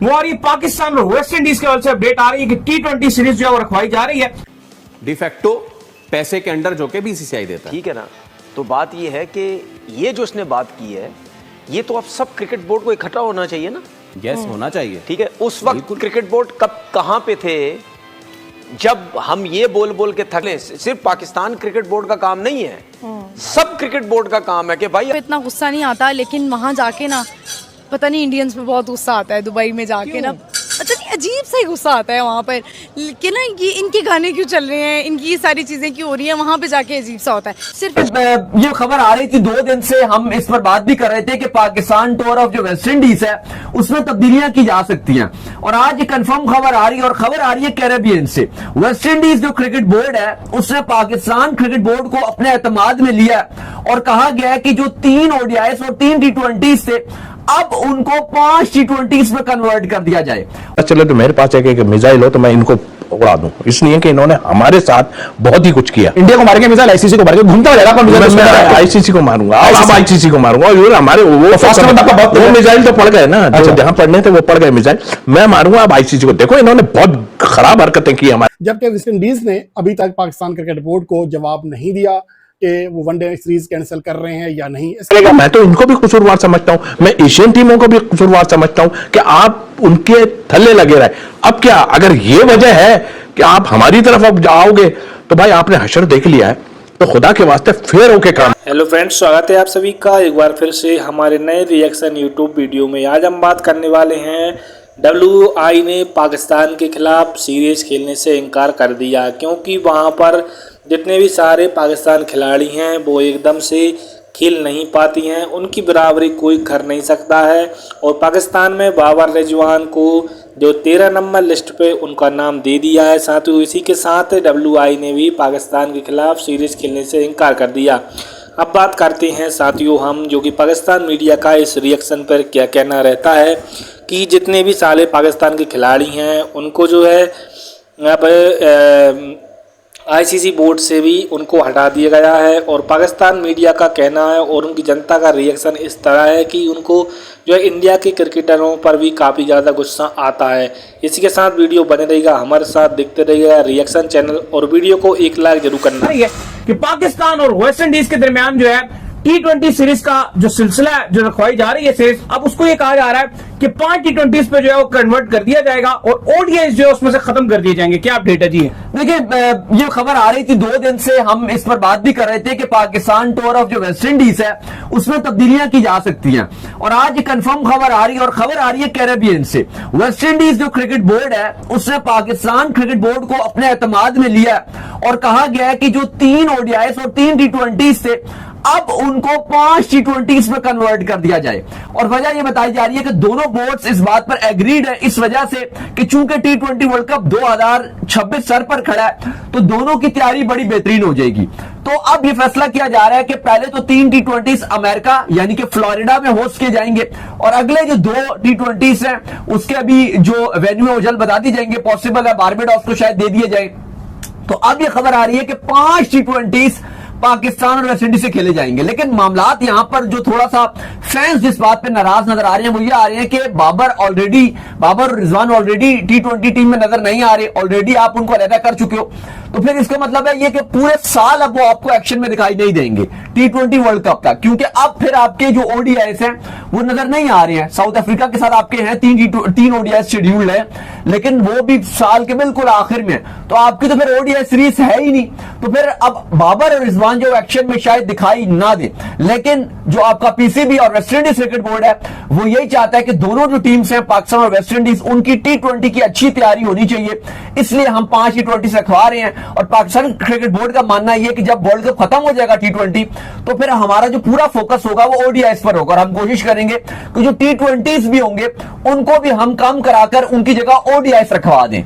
वो आ रही है पाकिस्तान और वेस्ट इंडीज के वजह से अपडेट आ रही है कि T20 सीरीज जो है वो रखवाई जा रही है डिफेक्टो पैसे के अंडर जो कि बीसीसीआई देता है। ठीक है ना, तो बात ये है कि ये जो इसने बात की है ये तो अब सब क्रिकेट बोर्ड को इकट्ठा होना चाहिए ना। यस होना चाहिए। ठीक है, उस वक्त क्रिकेट बोर्ड कब कहां पे थे जब हम ये बोल बोल के थकले। सिर्फ पाकिस्तान क्रिकेट बोर्ड का काम नहीं है, सब क्रिकेट बोर्ड का काम है कि भाई इतना गुस्सा नहीं आता, लेकिन वहां जाके ना पता नहीं इंडियंस पे बहुत गुस्सा आता है। दुबई में जाके ना पता नहीं अजीब सा ही गुस्सा आता है वहाँ पर कि ना ये इनके गाने क्यों चल रहे हैं, इनकी ये सारी चीजें क्यों हो रही है, वहाँ पे जाके अजीब सा होता है। सिर्फ ये खबर आ रही थी 2 दिन से, हम इस पर बात भी कर रहे थे कि पाकिस्तान टूर ऑफ जो वेस्ट इंडीज है उसमें तब्दीलियां की जा सकती हैं, और आज ये कंफर्म खबर आ रही है, और खबर आ रही है कैरेबियन से। वेस्ट इंडीज जो क्रिकेट बोर्ड है उसने पाकिस्तान क्रिकेट बोर्ड को अपने एतमाद में लिया और कहा गया है कि जो 3 ODIs और 3 T20 थे अब उनको 5 T20 में कन्वर्ट कर दिया जाए। चलो तो मेरे पास एक मिसाइल हो तो मैं इनको उड़ा दूं, इसलिए कि इन्होंने हमारे साथ बहुत ही कुछ किया। इंडिया को मारेंगे मिसाइल, आईसीसी को मारेंगे, घूमता रहेगा पर आईसीसी को मारूंगा, आईसीसी को मारूंगा। और हमारे वो मिसाइल तो पड़ गए ना, जहां पड़ने थे वो पड़ गए मिसाइल, मैं मारूंगा अब आईसीसी को। देखो इन्होंने बहुत खराब हरकतें की हमारे। जबकि वेस्ट इंडीज ने अभी तक पाकिस्तान क्रिकेट बोर्ड को जवाब नहीं दिया कि वो वनडे सीरीज कैंसिल कर रहे हैं या नहीं। मैं तो इनको भी कसूरवार समझता हूं, मैं एशियन टीमों को भी कसूरवार समझता हूं कि आप उनके थल्ले लगे रहे। अब क्या अगर ये वजह है कि आप हमारी तरफ अब जाओगे तो भाई आपने हशर देख लिया है, तो खुदा के वास्ते फेर होके काम। हेलो फ्रेंड्स, स्वागत है आप सभी का एक बार फिर से हमारे नए रिएक्शन यूट्यूब वीडियो में। आज हम बात करने वाले हैं WI ने पाकिस्तान के खिलाफ सीरीज खेलने से इनकार कर दिया, क्योंकि वहां पर जितने भी सारे पाकिस्तान खिलाड़ी हैं वो एकदम से खेल नहीं पाती हैं, उनकी बराबरी कोई कर नहीं सकता है। और पाकिस्तान में बाबर रिजवान को जो 13 नंबर लिस्ट पे उनका नाम दे दिया है। साथ ही इसी के साथ WI ने भी पाकिस्तान के खिलाफ सीरीज खेलने से इनकार कर दिया। अब बात करते हैं साथियों हम, जो कि पाकिस्तान मीडिया का इस रिएक्शन पर क्या कहना रहता है कि जितने भी साले पाकिस्तान के खिलाड़ी हैं उनको जो है अब आईसीसी बोर्ड से भी उनको हटा दिया गया है। और पाकिस्तान मीडिया का कहना है और उनकी जनता का रिएक्शन इस तरह है कि उनको जो है इंडिया के क्रिकेटरों पर भी काफ़ी ज़्यादा गुस्सा आता है। इसी के साथ वीडियो बने रहेगा, हमारे साथ देखते रहिएगा रिएक्शन चैनल, और वीडियो को 1 लाइक जरूर करना है कि पाकिस्तान और वेस्ट इंडीज के दरमियान जो है T20 सीरीज का जो सिलसिला है जो रखवाई जा रही है सीरीज, अब उसको ये कहा जा रहा है कि 5 T20 पे जो है वो कन्वर्ट कर दिया जाएगा और ODIs जो है उसमें से खत्म कर दिए जाएंगे। क्या अपडेट है जी? देखिए ये खबर आ रही थी 2 दिन से, हम इस पर बात भी कर रहे थे कि पाकिस्तान टूर ऑफ जो वेस्ट इंडीज है उसमें तब्दीलियां की जा सकती हैं, और आज कंफर्म खबर आ रही है, और खबर आ रही है कैरेबियन से। वेस्ट इंडीज जो क्रिकेट बोर्ड है उसने पाकिस्तान क्रिकेट बोर्ड को अपने एतमाद में लिया और कहा गया है कि जो 3 ODIs और 3 T20 थे अब उनको 5 T20 में कन्वर्ट कर दिया जाए। और वजह यह बताई जा रही है कि दोनों बोर्ड्स इस बात पर एग्रीड है, इस वजह से कि चूंकि T20 वर्ल्ड कप 2026 सर पर खड़ा है तो दोनों की तैयारी बड़ी बेहतरीन हो जाएगी। तो अब यह फैसला किया जा रहा है कि पहले तो 3 T20 अमेरिका यानी कि फ्लोरिडा में होस्ट किए जाएंगे, और अगले जो 2 T20 हैं उसके अभी जो वेन्यू है वो जल्द बता दी जाएंगे, पॉसिबल है बारबेडोस को शायद दे दिए जाए। तो अब यह खबर आ रही है कि 5 T20 पाकिस्तान और वेस्ट इंडीज से खेले जाएंगे। लेकिन मामलात यहां पर जो थोड़ा सा फैंस जिस बात पे नाराज नजर आ रहे हैं वो ये आ रहे हैं कि बाबर और रिजवान ऑलरेडी T20 टीम में नजर नहीं आ रहे, ऑलरेडी आप उनको अलग कर चुके हो, तो फिर इसका मतलब है ये कि पूरे साल अब वो आपको एक्शन में दिखाई नहीं देंगे T20 वर्ल्ड कप तक, क्योंकि अब फिर आपके जो ODIs हैं वो नजर नहीं आ रहे हैं। साउथ अफ्रीका के साथ आपके हैं 3 ODIs शेड्यूल्ड है, लेकिन वो भी साल के बिल्कुल आखिर में, तो आपकी तो फिर ODI सीरीज है ही नहीं। तो फिर अब बाबर और रिजवान जो एक्शन में शायद दिखाई ना दे, लेकिन जो आपका PCB और वेस्ट इंडीज क्रिकेट बोर्ड है वो यही चाहता है कि दोनों जो टीम्स हैं पाकिस्तान और वेस्ट इंडीज उनकी T20 की अच्छी तैयारी होनी चाहिए, इसलिए हम 5 T20 रखवा रहे हैं। और पाकिस्तान क्रिकेट बोर्ड का मानना यह है कि जब वर्ल्ड कप खत्म हो जाएगा T20 तो फिर हमारा जो पूरा फोकस होगा वो ODIs पर होगा, और हम कोशिश करेंगे कि जो T20s भी होंगे उनको भी हम कम कराकर उनकी जगह ODIs रखवा दें।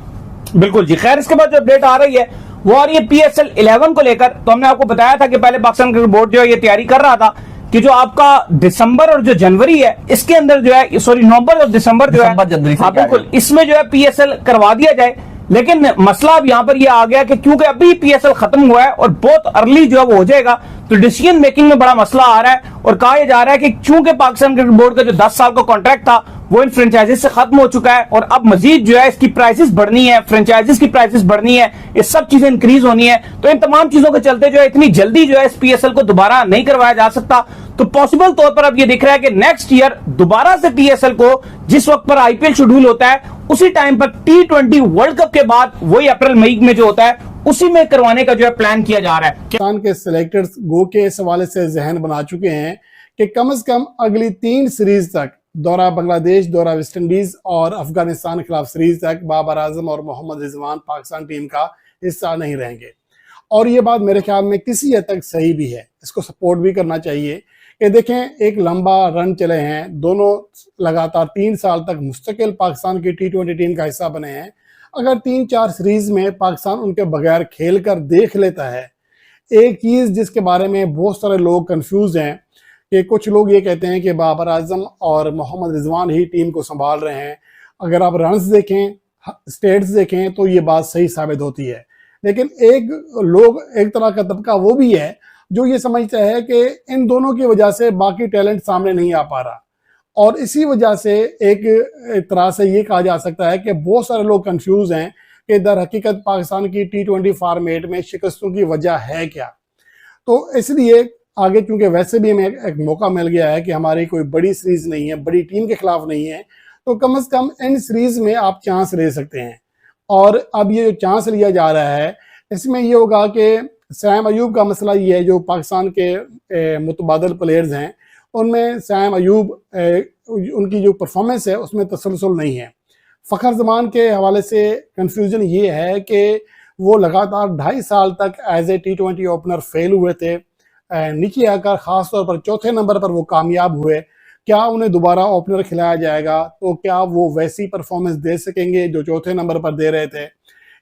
बिल्कुल जी। खैर, इसके बाद जो अपडेट आ रही है वो आ रही है PSL 11 को लेकर। तो हमने आपको बताया था कि पहले पाकिस्तान क्रिकेट बोर्ड जो है ये तैयारी कर रहा था कि जो आपका दिसंबर और जो जनवरी है इसके अंदर जो है, सॉरी नवंबर और दिसंबर जो है, बिल्कुल इसमें जो है PSL करवा दिया जाए। लेकिन मसला अब यहाँ पर ये आ गया कि क्योंकि अभी PSL खत्म हुआ है और बहुत अर्ली जो है वो हो जाएगा, तो डिसीजन मेकिंग में बड़ा मसला आ रहा है और कहा यह जा रहा है कि चूंकि पाकिस्तान क्रिकेट बोर्ड का जो 10 साल का कॉन्ट्रैक्ट था वो इन फ्रेंचाइजीज से खत्म हो चुका है और अब मजीद जो है इसकी प्राइसेस बढ़नी है, फ्रेंचाइजीज की प्राइसेस बढ़नी है, ये सब चीजें इंक्रीज होनी है। तो इन तमाम चीजों के चलते जो है इतनी जल्दी जो है इस पीएसएल को दोबारा नहीं करवाया जा सकता। तो पॉसिबल तौर पर अब ये दिख रहा है कि नेक्स्ट ईयर दोबारा से पीएसएल को जिस वक्त पर आईपीएल शेड्यूल होता है उसी टाइम पर T20 वर्ल्ड कप के बाद वही अप्रैल मई में जो होता है उसी में करवाने का जो है प्लान किया जा रहा है। पाकिस्तान के सिलेक्टर्स गो के इस हवाले से जहन बना चुके हैं कि कम से कम अगली 3 सीरीज तक दौरा बांग्लादेश, दौरा वेस्ट इंडीज और अफगानिस्तान के खिलाफ सीरीज तक बाबर आजम और मोहम्मद रिजवान पाकिस्तान टीम का हिस्सा नहीं रहेंगे। और ये बात मेरे ख्याल में किसी हद तक सही भी है, इसको सपोर्ट भी करना चाहिए कि देखें एक लंबा रन चले हैं, दोनों लगातार 3 साल तक मुस्तकिल पाकिस्तान की T20 टीम का हिस्सा बने हैं। अगर 3-4 सीरीज में पाकिस्तान उनके बगैर खेल कर देख लेता है, एक चीज़ जिसके बारे में बहुत सारे लोग कंफ्यूज हैं कि कुछ लोग ये कहते हैं कि बाबर आजम और मोहम्मद रिजवान ही टीम को संभाल रहे हैं। अगर आप रन्स देखें, स्टेट्स देखें तो ये बात सही साबित होती है। लेकिन एक तरह का तबका वो भी है जो ये समझता है कि इन दोनों की वजह से बाकी टैलेंट सामने नहीं आ पा रहा और इसी वजह से एक तरह से ये कहा जा सकता है कि बहुत सारे लोग कंफ्यूज हैं कि दर हकीकत पाकिस्तान की T20 फॉर्मेट में शिकस्तों की वजह है क्या। तो इसलिए आगे चूंकि वैसे भी हमें एक मौका मिल गया है कि हमारी कोई बड़ी सीरीज नहीं है, बड़ी टीम के खिलाफ नहीं है, तो कम से कम इन सीरीज में आप चांस ले सकते हैं। और अब ये जो चांस लिया जा रहा है इसमें ये होगा कि सैम अयूब का मसला ये है, जो पाकिस्तान के मुतबादल प्लेयर्स हैं उनमें सैम अयूब उनकी जो परफॉर्मेंस है उसमें तसलसल नहीं है। फ़खर ज़मान के हवाले से कंफ्यूजन ये है कि वो लगातार 2.5 साल तक as a T20 opener fail हुए थे, नीचे आकर ख़ास तौर पर चौथे नंबर पर वो कामयाब हुए। क्या उन्हें दोबारा ओपनर खिलाया जाएगा तो क्या वो वैसी परफॉर्मेंस दे सकेंगे जो चौथे नंबर पर दे रहे थे।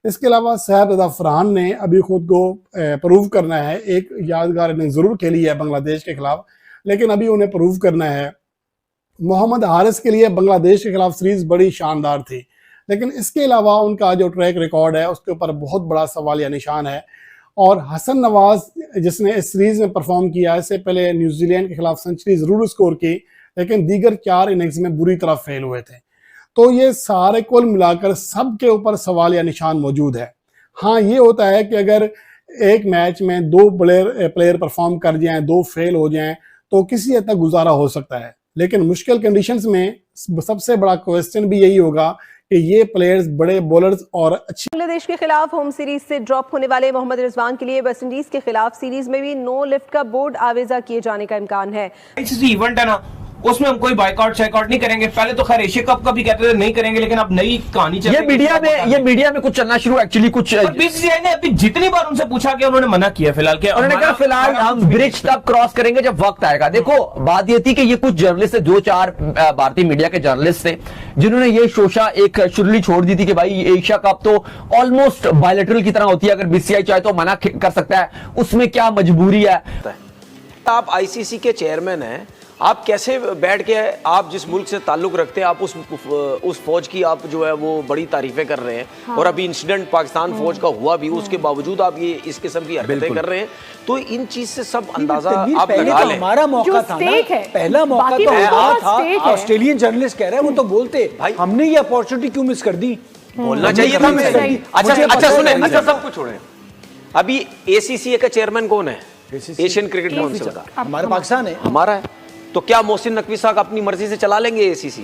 इसके अलावा साहब फरहान ने अभी खुद को प्रूव करना है। एक यादगार इनिंग ज़रूर खेली है बांग्लादेश के खिलाफ, लेकिन अभी उन्हें प्रूव करना है। मोहम्मद हारिस के लिए बांग्लादेश के खिलाफ सीरीज बड़ी शानदार थी, लेकिन इसके अलावा उनका जो ट्रैक रिकॉर्ड है उसके ऊपर बहुत बड़ा सवालिया निशान है। और हसन नवाज जिसने इस सीरीज में परफॉर्म किया, इससे पहले न्यूजीलैंड के खिलाफ सेंचुरी जरूर स्कोर की लेकिन दीगर 4 इनिंग्स में बुरी तरह फेल हुए थे। तो ये सारे कुल मिलाकर सबके ऊपर सवालिया निशान मौजूद है। हाँ, ये होता है कि अगर एक मैच में 2 प्लेयर परफॉर्म कर जाएं, 2 फेल हो जाएं तो किसी हद तक गुजारा हो सकता है, लेकिन मुश्किल कंडीशंस में सबसे बड़ा क्वेश्चन भी यही होगा कि ये प्लेयर्स बड़े बॉलर्स और अच्छी। बांग्लादेश के खिलाफ होम सीरीज से ड्रॉप होने वाले मोहम्मद रिजवान के लिए वेस्ट इंडीज के खिलाफ सीरीज में भी नो लिफ्ट का बोर्ड आवेजा किए जाने का इम्कान है। इवेंट है ना, उसमें हम कोई बाइकआउट शाइकआउट नहीं करेंगे। पहले तो खैर एशिया कप का भी कहते थे नहीं करेंगे, लेकिन अब नई कहानी चल ये मीडिया में कुछ चलना शुरू एक्चुअली कुछ बीसीसीआई ने अभी जितनी बार उनसे पूछा कि उन्होंने मना किया फिलहाल के उन्होंने कहा फिलहाल हम ब्रिज तक क्रॉस करेंगे जब वक्त आएगा। देखो बात ये थी कि ये कुछ जर्नलिस्ट 2-4 भारतीय मीडिया के जर्नलिस्ट थे जिन्होंने ये शोशा एक शुरुली छोड़ दी थी कि भाई एशिया कप तो ऑलमोस्ट बायलैटरल की तरह होती है, अगर बीसीसीआई चाहे तो मना कर सकता है, उसमें क्या मजबूरी है। आप आईसीसी के चेयरमैन हैं, आप कैसे बैठ के आप जिस मुल्क से ताल्लुक रखते हैं आप उस फौज की आप जो है वो बड़ी तारीफें कर रहे हैं। हाँ। और अभी इंसिडेंट पाकिस्तान फौज का हुआ भी, उसके बावजूद आप ये इस किस्म की हरकतें कर रहे हैं, तो इन चीज से सब अंदाजा आप लगा लें। हमारा मौका था ना, पहला मौका तो हमारा था। ऑस्ट्रेलियन जर्नलिस्ट कह रहे हैं, वो तो बोलते भाई हमने ये अपॉर्चुनिटी क्यों मिस कर दी, बोलना चाहिए था। अच्छा सुने, अच्छा सब कुछ छोड़े, अभी ACCA का चेयरमैन कौन है? एशियन क्रिकेट काउंसिल का हमारा पाकिस्तान है, हमारा है। तो क्या मोहसिन नकवी साहब अपनी मर्जी से चला लेंगे ACC?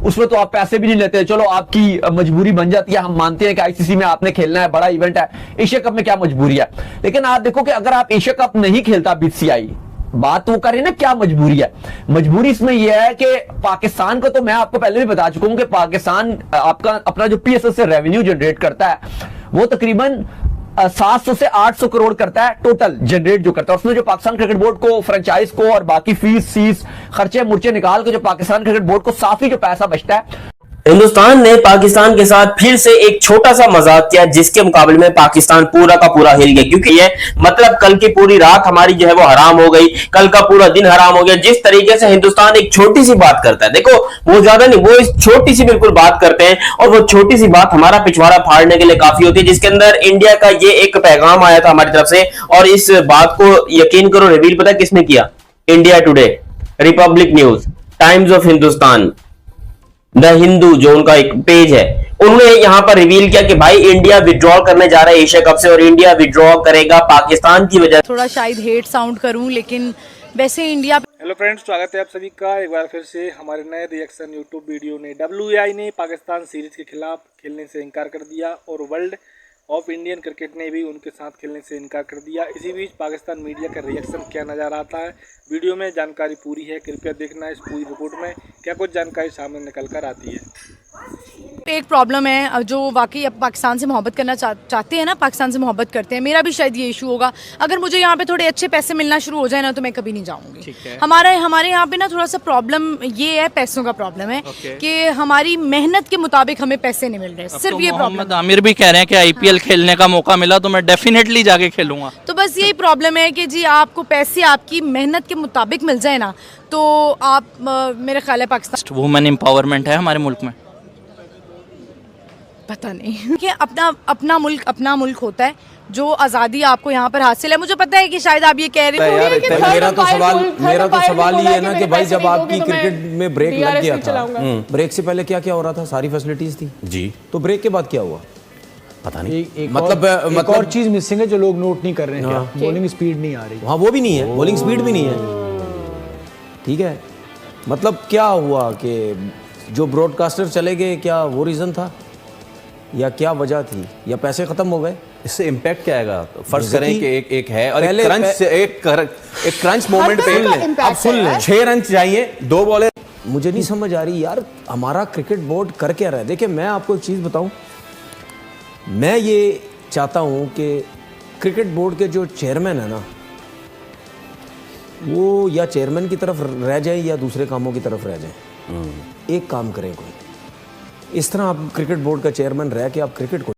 उसमें तो आप पैसे भी नहीं लेते, चलो आपकी मजबूरी बन जाती है, हम मानते हैं कि आईसीसी में आपने खेलना है, बड़ा इवेंट है। एशिया कप में क्या मजबूरी है? लेकिन आप देखो कि अगर आप एशिया कप नहीं खेलता बीसीसीआई, बात वो करें ना क्या मजबूरी है। मजबूरी इसमें यह है कि पाकिस्तान को, तो मैं आपको पहले भी बता चुका हूं कि पाकिस्तान आपका अपना जो PSL से रेवेन्यू जनरेट करता है वो तकरीबन 700 से 800 करोड़ करता है टोटल जनरेट जो करता है। उसमें जो पाकिस्तान क्रिकेट बोर्ड को, फ्रेंचाइज को और बाकी फीस खर्चे मुर्चे निकाल के जो पाकिस्तान क्रिकेट बोर्ड को साफी जो पैसा बचता है हिंदुस्तान ने पाकिस्तान के साथ फिर से एक छोटा सा मजाक किया, जिसके मुकाबले में पाकिस्तान पूरा का पूरा हिल गया, क्योंकि ये मतलब कल की पूरी रात हमारी जो है वो हराम हो गई, कल का पूरा दिन हराम हो गया। जिस तरीके से हिंदुस्तान एक छोटी सी बात करता है, देखो वो ज्यादा नहीं, वो इस छोटी सी बिल्कुल बात करते हैं, और वो छोटी सी बात हमारा पिछवाड़ा फाड़ने के लिए काफी होती है, जिसके अंदर इंडिया का ये एक पैगाम आया था हमारी तरफ से। और इस बात को यकीन करो रिवील पता किसने किया? India today, Republic news, times of Hindustan, the Hindu जो उनका एक पेज है, उन्होंने यहां पर रिवील किया कि भाई इंडिया विड्रॉ करने जा रहा है एशिया कप से, और इंडिया विड्रॉ करेगा पाकिस्तान की वजह। थोड़ा शायद हेट साउंड करूं, लेकिन वैसे इंडिया। हेलो फ्रेंड्स, स्वागत है आप सभी का एक बार फिर से हमारे नए रिएक्शन यूट्यूब वीडियो में। WI ने पाकिस्तान सीरीज के खिलाफ खेलने से इनकार कर दिया और वर्ल्ड ऑफ इंडियन क्रिकेट ने भी उनके साथ खेलने से इनकार कर दिया। इसी बीच पाकिस्तान मीडिया का रिएक्शन क्या नज़र आता है, वीडियो में जानकारी पूरी है, कृपया देखना इस पूरी रिपोर्ट में क्या कुछ जानकारी सामने निकल कर आती है। एक प्रॉब्लम है, जो वाकई अब पाकिस्तान से मोहब्बत करना चाहते हैं ना, पाकिस्तान से मोहब्बत करते हैं, मेरा भी शायद ये इशू होगा। अगर मुझे यहाँ पे थोड़े अच्छे पैसे मिलना शुरू हो जाए ना, तो मैं कभी नहीं जाऊँगी। हमारे यहाँ पे ना थोड़ा सा प्रॉब्लम ये है, पैसों का प्रॉब्लम है कि हमारी मेहनत के मुताबिक हमें पैसे नहीं मिल रहे, सिर्फ ये प्रॉब्लम। आमिर भी कह रहे हैं कि IPL खेलने का मौका मिला तो मैं डेफिनेटली जाके खेलूंगा। तो बस यही प्रॉब्लम है कि जी आपको पैसे आपकी मेहनत के मुताबिक मिल जाए ना, तो आप मेरे ख्याल है पाकिस्तान। वुमेन एम्पावरमेंट है हमारे मुल्क में, पता नहीं कि अपना मुल्क होता है, जो आज़ादी आपको यहाँ पर हासिल है। मुझे पता है कि शायद आप ये कह रहे हैं कि मेरा तो सवाल ये है ना कि भाई जब आपकी क्रिकेट में ब्रेक लग गया था, ब्रेक से पहले क्या क्या हो रहा था? सारी फैसिलिटीज थी जी, तो ब्रेक के बाद क्या हुआ? पता नहीं। मतलब और चीज मिसिंग है जो लोग नोट नहीं कर रहे हैं, बॉलिंग स्पीड नहीं आ रही। हाँ, वो भी नहीं है, बॉलिंग स्पीड भी नहीं है। ठीक है, मतलब क्या हुआ कि जो ब्रॉडकास्टर चले गए, क्या वो रीजन था या क्या वजह थी, या पैसे खत्म हो गए? इससे इम्पैक्ट क्या आएगा? फर्ज करें कि एक है और एक क्रंच मोमेंट पे आप सुन लें 6 रन चाहिए, 2 बॉलें। मुझे नहीं समझ आ रही यार, हमारा क्रिकेट बोर्ड कर क्या रहा है? देखिए मैं आपको एक चीज़ बताऊं, मैं ये चाहता हूं कि क्रिकेट बोर्ड के जो चेयरमैन है ना, वो या चेयरमैन की तरफ रह जाए या दूसरे कामों की तरफ रह जाए। एक काम करें कोई, इस तरह आप क्रिकेट बोर्ड का चेयरमैन रह के आप क्रिकेट को